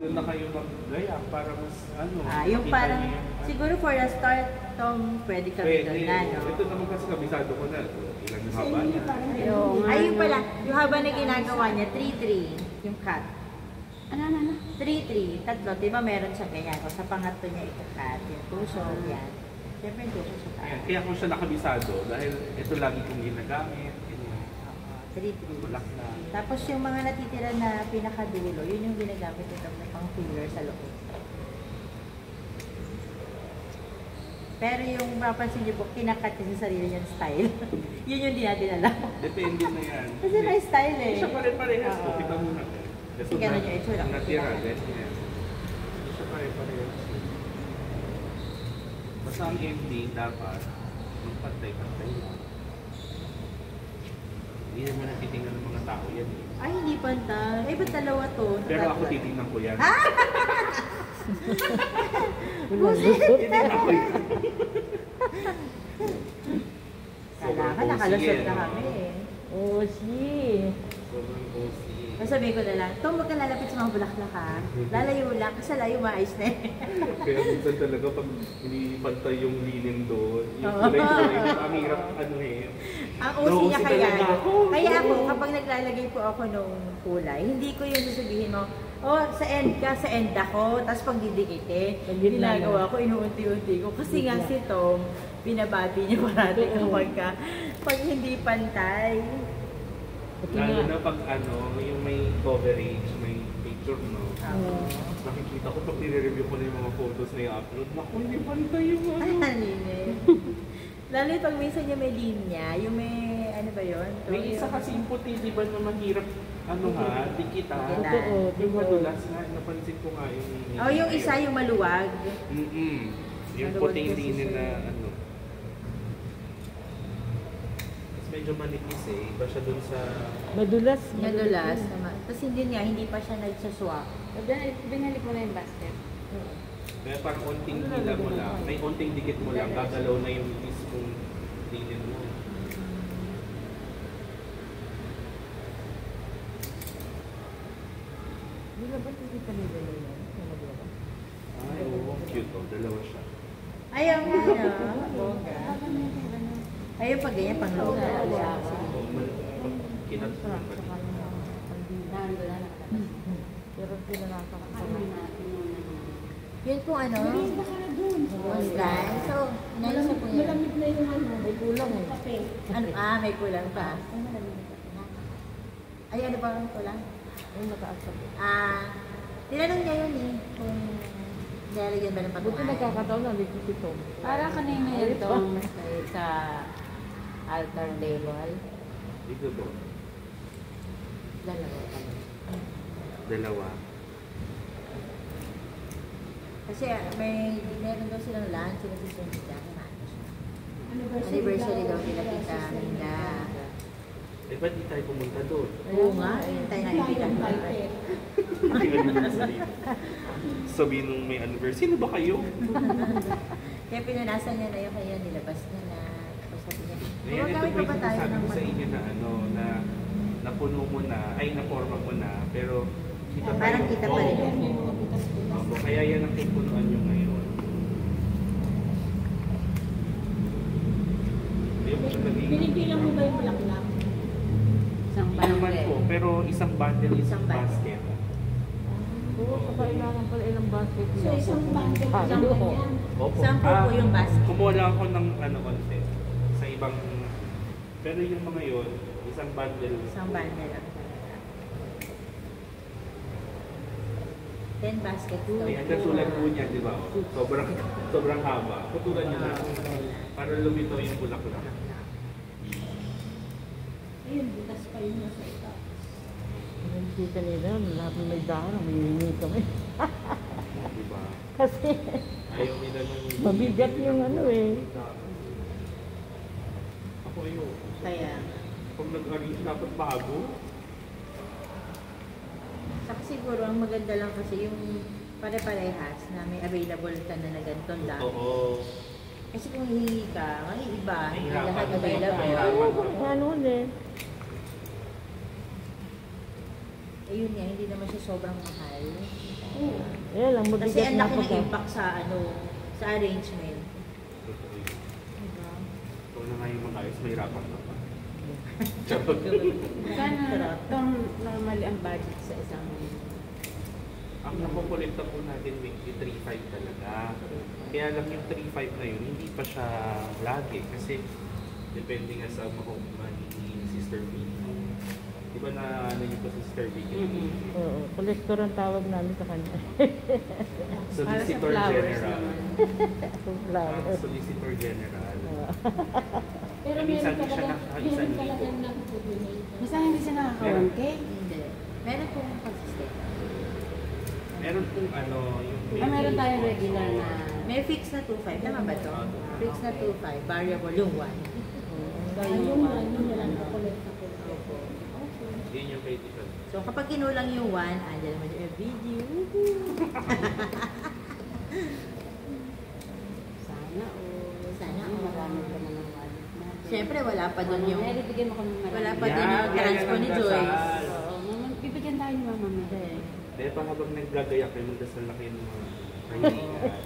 Doon na kayo mag-gaya para mas ano. Yung parang, siguro for a start, pwede kami doon na, no? Ito naman kasi kabisado ko na. Ilang yung haba niya. Ayun pala, yung haba na ginagawa niya, 3-3, yung cut. Ano? 3-3, tatlo. Diba meron siya ganyan? O sa pangatlo niya ito-cut, yung tusok, yan. Siyempre yung tusok sa taas. Kaya kung siya nakabisado, dahil ito lagi kong ginagamit. 3-3. Bulak na. Tapos yung mga natitira na pinakadulo, yun yung ginagamit ito na pang filler sa loob. Pero yung mapapansin niyo po, kinakat niya sa sarili niyang style. Yun yung di natin alam. Depende na yan. Kasi may style eh. Siya pare-parehas. Kita mo na. Kasi gano'n yung itsura. natira, ganyan. Siya pare-parehas. Basta ang MD dapat magpantay-pantay lang. Hindi naman natitingnan ng mga tao yan eh. Ay, hindi pantay. Ay, ba't dalawa to? Pero ako titingnan ko yan. Titingnan ko yan. Kailangan nakalusot na kami eh. Sobrang OC. Sabihin ko na lang, Tom, huwag ka lalapit sa mga bulaklak ha. Lalayo lang, kasi layo maayos na eh. Kaya minsan talaga pag hindi pantay yung linen doon, yung kulay-kulay, ang hirap ano eh. Ang OC niya kaya. Kaya ako, kapag naglalagay po ako ng kulay, hindi ko yun sasabihin mo, sa end ako, tapos pag didikite, ginagawa ko, inuunti-unti ko. Kasi nga si Tom, binabati niya parati pag hindi pantay. Lalo na pag yung may coverage, may picture, no? Nakikita ko pag nire-review ko na yung mga photos na i-upload, naku, hindi pantay yung Lalo pag minsan yung may linya, yung may, ano ba yun? May isa kasi yung puti, di ba na mahirap, dikita. Yung madulas nga, napansin ko nga yung... yung isa yung maluwag. Yung puting linen na medyo manipis eh. Iba siya dun sa... Madulas naman. Tapos hindi pa siya nagsuswak. Binalik mo na yung basket. Kaya parang onting hila mo lang, may onting dikit mo lang, gagalaw na yung mismong linen mo. Di ba nakikita nila yan? Ay, oo, cute oh. Dalawa siya. Ayaw nga Ayaw pag ganyan, pang loob na Kinat mo ba? Pero yun po online. So, nalisa po yan. Malamig na yung may kulang eh. May kulang pa. Ay, ano ba ang kulang? Yung nakaasap. Tinanong niya yun eh, kung nilalagyan ba ng patungan. Buti nagkakataon na, ligit ito. Para kanina yun ito sa altar table. Dito po. Dalawa. Kasi meron daw silang lunch, sila si Sonita. Anniversary daw nila kita Minda. Eh, ba't di tayo pumunta doon? Oo nga, tayo nakikita. Sabihin nung may anniversary, sino ba kayo? Kaya pinunasan niya na yung kaya nilabas niya na. Tapos sabi niya, Ngayon, ito po yung sinasabi ko sa inyo na napuno mo na, ay naporma mo na, pero kita tayo. Parang kita pa rin yan. Kaya yan ang pupunuan nyo ngayon. Pinipilang mo ba yung bulaklak? Isang naman po, pero isang bundle, isang basket. Oo, kailangan pala ilang basket. So, isang bundle lang yan. Opo. Isang po yung basket. Kumuha lang ako ng konti sa ibang, pero yung mga yun, isang bundle. Isang bundle lang. 10 baskets daw. Ay, ang katulad po niya, di ba? Sobrang haba. Putulan niyo lang para lumitaw yung bulaklak. Ayun, butas pa yun nasa itaas. Kita nila, lahat may dahon, may hingi kami. Di ba? Kasi Ayaw nila nung... mabigat yung Ako ayaw. Kaya, Pag nag-arrange, dapat bago. saka siguro ang maganda lang kasi yung pare-parehas na may available ka na ganitong dami. Oo. Kasi kung hihingi ka, may iba, hindi Mahirapan lahat ka. available. ano eh. Ayun nga, hindi naman siya sobrang mahal. Kaya lang, Kasi mabigat ang na laki ng pagka. impact sa sa arrangement. Totoo yun. Diba? Ikaw na nga yung mag-ayos, may rapat na pa. Charot. Magkano itong normally ang budget sa isang Ang nakukulikta po natin weekly 3.5 talaga. Kaya lang yung 3.5 na yun, hindi pa siya lagi. Kasi depende nga sa mahukman ni Sister Vicky. Di ba na ano yung po Sister Vicky? Oo, collector ang tawag namin sa kanya. Solicitor flowers General. naman. Flower. Solicitor General. Pero Minsan meron di siya talaga, nakaka-isang meron talaga libo. nag-donate. Minsan hindi siya nakaka-1K. Hindi. Meron pong consistent. Meron pong ano, yung... Meron tayong regular na May fix na 2.5. Tama ba to? Fix na 2.5. Variable yung 1. Yung ano na lang na-collect ako. Yun yung kay Tita. So kapag kinulang yung 1, andyan naman yung video. sana o Sana all. marami ka naman ng wallet natin. Siyempre wala pa dun yung... bibigyan mo kami marami. Wala pa dun yung transpo ni Joyce. Oo, bibigyan tayo ni Mama Mel. Dahil pa habang nag-gagayak kayo, magdasal na kayo ng mga kaibigan.